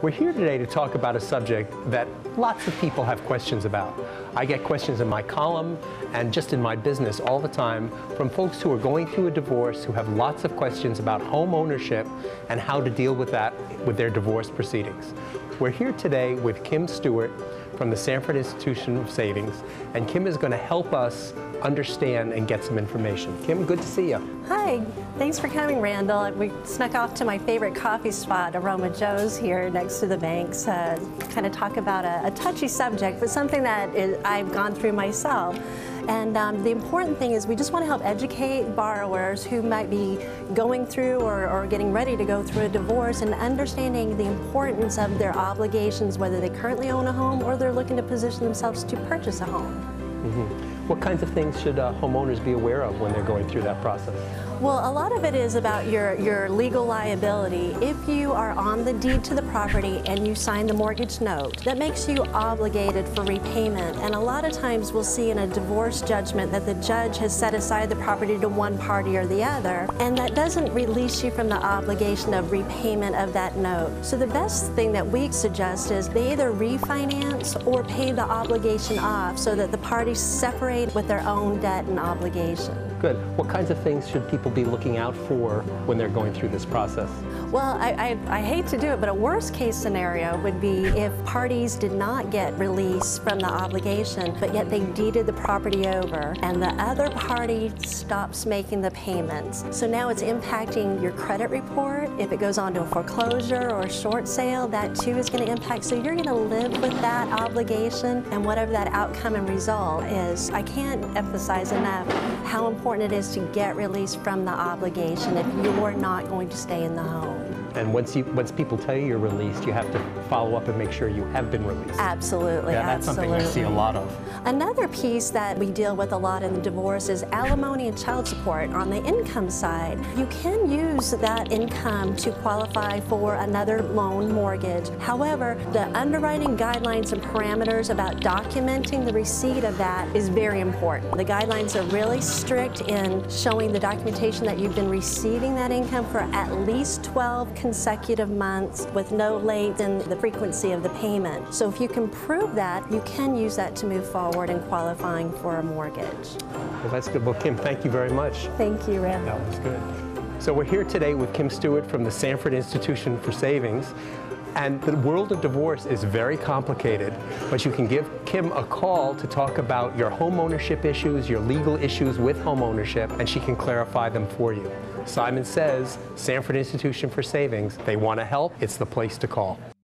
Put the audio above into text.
We're here today to talk about a subject that lots of people have questions about. I get questions in my column and just in my business all the time from folks who are going through a divorce, who have lots of questions about home ownership and how to deal with that with their divorce proceedings. We're here today with Kim Stewart from the Sanford Institution of Savings, and Kim is going to help us understand and get some information. Kim, good to see you. Hi, thanks for coming, Randall. We snuck off to my favorite coffee spot, Aroma Joe's, here next to the banks, kind of talk about a touchy subject, but something that I've gone through myself. And the important thing is we just want to help educate borrowers who might be going through or getting ready to go through a divorce and understanding the importance of their obligations, whether they currently own a home or they're looking to position themselves to purchase a home. Mm-hmm. What kinds of things should homeowners be aware of when they're going through that process? Well, a lot of it is about your legal liability. If you are on the deed to the property and you sign the mortgage note, that makes you obligated for repayment. And a lot of times we'll see in a divorce judgment that the judge has set aside the property to one party or the other, and that doesn't release you from the obligation of repayment of that note. So the best thing that we suggest is they either refinance or pay the obligation off so that the parties separate with their own debt and obligation. Good. What kinds of things should people be looking out for when they're going through this process? Well, I hate to do it, but a worst case scenario would be if parties did not get release from the obligation, but yet they deeded the property over and the other party stops making the payments. So now it's impacting your credit report. If it goes on to a foreclosure or a short sale, that too is going to impact. So you're going to live with that obligation and whatever that outcome and result is. I can't emphasize enough how important it is to get release from the obligation if you're not going to stay in the home. And once people tell you you're released, you have to follow up and make sure you have been released. Absolutely. Yeah, that's something I see a lot of. Another piece that we deal with a lot in the divorce is alimony and child support on the income side. You can use that income to qualify for another loan mortgage. However, the underwriting guidelines and parameters about documenting the receipt of that is very important. The guidelines are really strict in showing the documentation that you've been receiving that income for at least 12 consecutive months with no late in the frequency of the payment. So if you can prove that, you can use that to move forward in qualifying for a mortgage. Well, that's good. Well, Kim, thank you very much. Thank you, Randall. That was good. So we're here today with Kim Stewart from the Sanford Institution for Savings. And the world of divorce is very complicated, but you can give Kim a call to talk about your home ownership issues, your legal issues with home ownership, and she can clarify them for you. Simon says, Sanford Institution for Savings, they want to help, it's the place to call.